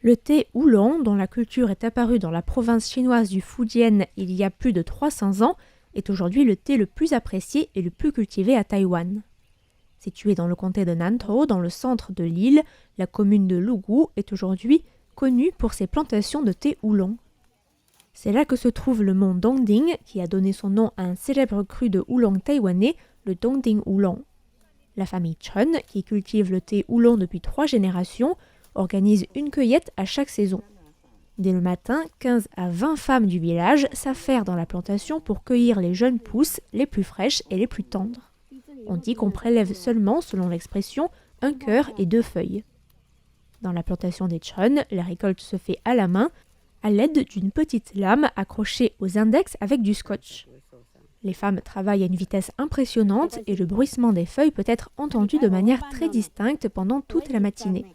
Le thé oolong, dont la culture est apparue dans la province chinoise du Fujian il y a plus de 300 ans, est aujourd'hui le thé le plus apprécié et le plus cultivé à Taïwan. Située dans le comté de Nantou, dans le centre de l'île, la commune de Lugu est aujourd'hui connue pour ses plantations de thé oolong. C'est là que se trouve le mont Dongding, qui a donné son nom à un célèbre cru de oolong taïwanais, le Dongding Oolong. La famille Chun, qui cultive le thé oolong depuis 3 générations, organise une cueillette à chaque saison. Dès le matin, 15 à 20 femmes du village s'affairent dans la plantation pour cueillir les jeunes pousses les plus fraîches et les plus tendres. On dit qu'on prélève seulement, selon l'expression, un cœur et 2 feuilles. Dans la plantation des Chun, la récolte se fait à la main, à l'aide d'une petite lame accrochée aux index avec du scotch. Les femmes travaillent à une vitesse impressionnante et le bruissement des feuilles peut être entendu de manière très distincte pendant toute la matinée.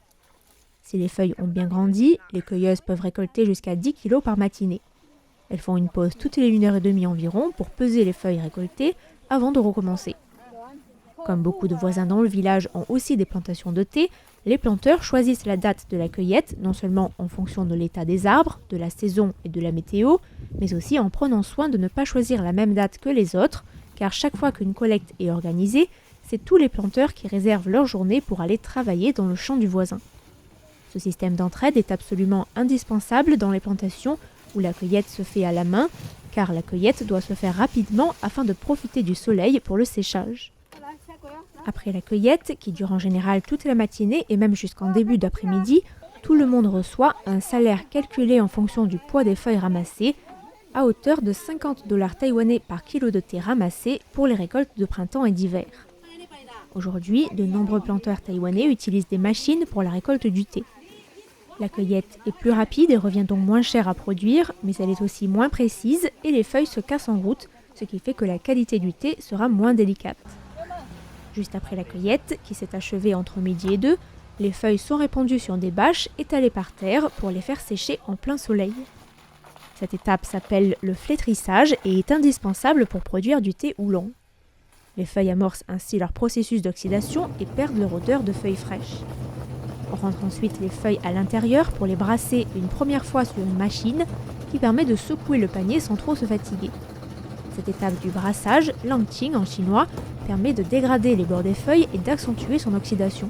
Si les feuilles ont bien grandi, les cueilleuses peuvent récolter jusqu'à 10 kg par matinée. Elles font une pause toutes les 1h30 environ pour peser les feuilles récoltées avant de recommencer. Comme beaucoup de voisins dans le village ont aussi des plantations de thé, les planteurs choisissent la date de la cueillette non seulement en fonction de l'état des arbres, de la saison et de la météo, mais aussi en prenant soin de ne pas choisir la même date que les autres, car chaque fois qu'une collecte est organisée, c'est tous les planteurs qui réservent leur journée pour aller travailler dans le champ du voisin. Ce système d'entraide est absolument indispensable dans les plantations où la cueillette se fait à la main, car la cueillette doit se faire rapidement afin de profiter du soleil pour le séchage. Après la cueillette, qui dure en général toute la matinée et même jusqu'en début d'après-midi, tout le monde reçoit un salaire calculé en fonction du poids des feuilles ramassées, à hauteur de 50 $ taïwanais par kilo de thé ramassé pour les récoltes de printemps et d'hiver. Aujourd'hui, de nombreux planteurs taïwanais utilisent des machines pour la récolte du thé. La cueillette est plus rapide et revient donc moins cher à produire, mais elle est aussi moins précise et les feuilles se cassent en route, ce qui fait que la qualité du thé sera moins délicate. Juste après la cueillette, qui s'est achevée entre midi et 2, les feuilles sont répandues sur des bâches étalées par terre pour les faire sécher en plein soleil. Cette étape s'appelle le flétrissage et est indispensable pour produire du thé oolong. Les feuilles amorcent ainsi leur processus d'oxydation et perdent leur odeur de feuilles fraîches. On rentre ensuite les feuilles à l'intérieur pour les brasser une première fois sur une machine qui permet de secouer le panier sans trop se fatiguer. Cette étape du brassage, langqing en chinois, permet de dégrader les bords des feuilles et d'accentuer son oxydation.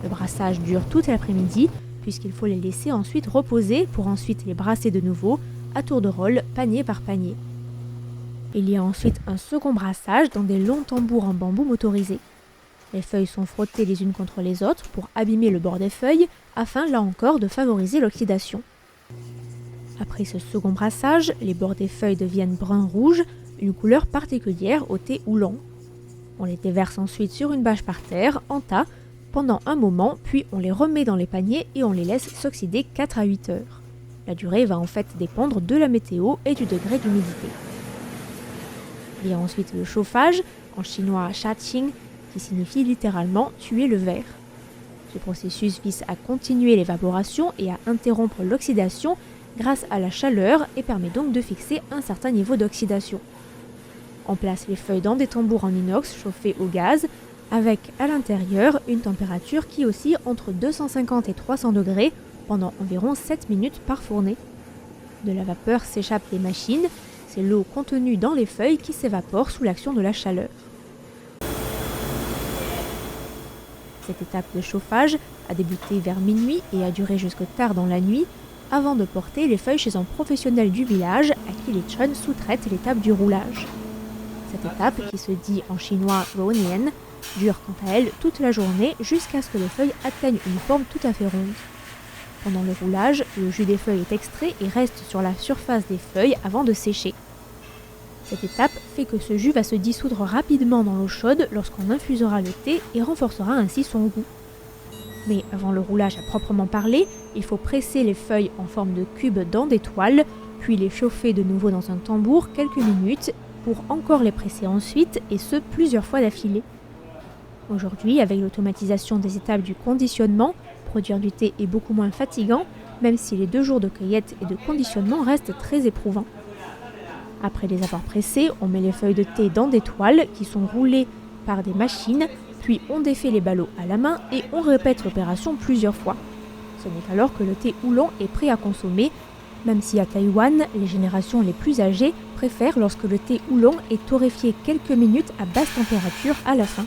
Le brassage dure toute l'après-midi puisqu'il faut les laisser ensuite reposer pour ensuite les brasser de nouveau, à tour de rôle, panier par panier. Il y a ensuite un second brassage dans des longs tambours en bambou motorisés. Les feuilles sont frottées les unes contre les autres pour abîmer le bord des feuilles, afin là encore de favoriser l'oxydation. Après ce second brassage, les bords des feuilles deviennent brun-rouge, une couleur particulière au thé oolong. On les déverse ensuite sur une bâche par terre, en tas, pendant un moment, puis on les remet dans les paniers et on les laisse s'oxyder 4 à 8 heures. La durée va en fait dépendre de la météo et du degré d'humidité. Il y a ensuite le chauffage, en chinois shaqing, qui signifie littéralement tuer le verre. Ce processus vise à continuer l'évaporation et à interrompre l'oxydation grâce à la chaleur et permet donc de fixer un certain niveau d'oxydation. On place les feuilles dans des tambours en inox chauffés au gaz, avec à l'intérieur une température qui oscille entre 250 et 300 degrés pendant environ 7 minutes par fournée. De la vapeur s'échappe des machines, c'est l'eau contenue dans les feuilles qui s'évapore sous l'action de la chaleur. Cette étape de chauffage a débuté vers minuit et a duré jusque tard dans la nuit, avant de porter les feuilles chez un professionnel du village à qui les Chun sous-traitent l'étape du roulage. Cette étape, qui se dit en chinois Ruonian, dure quant à elle toute la journée jusqu'à ce que les feuilles atteignent une forme tout à fait ronde. Pendant le roulage, le jus des feuilles est extrait et reste sur la surface des feuilles avant de sécher. Cette étape fait que ce jus va se dissoudre rapidement dans l'eau chaude lorsqu'on infusera le thé et renforcera ainsi son goût. Mais avant le roulage à proprement parler, il faut presser les feuilles en forme de cube dans des toiles, puis les chauffer de nouveau dans un tambour quelques minutes pour encore les presser ensuite, et ce plusieurs fois d'affilée. Aujourd'hui, avec l'automatisation des étapes du conditionnement, produire du thé est beaucoup moins fatigant, même si les 2 jours de cueillette et de conditionnement restent très éprouvants. Après les avoir pressées, on met les feuilles de thé dans des toiles qui sont roulées par des machines, puis on défait les ballots à la main et on répète l'opération plusieurs fois. Ce n'est qu'alors que le thé oolong est prêt à consommer, même si à Taïwan, les générations les plus âgées préfèrent lorsque le thé oolong est torréfié quelques minutes à basse température à la fin.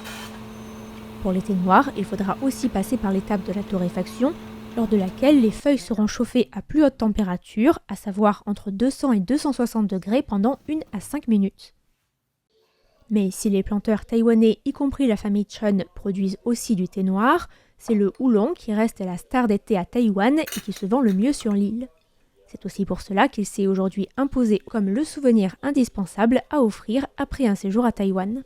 Pour les thés noirs, il faudra aussi passer par l'étape de la torréfaction, lors de laquelle les feuilles seront chauffées à plus haute température, à savoir entre 200 et 260 degrés pendant 1 à 5 minutes. Mais si les planteurs taïwanais, y compris la famille Chun, produisent aussi du thé noir, c'est le oolong qui reste la star des thés à Taïwan et qui se vend le mieux sur l'île. C'est aussi pour cela qu'il s'est aujourd'hui imposé comme le souvenir indispensable à offrir après un séjour à Taïwan.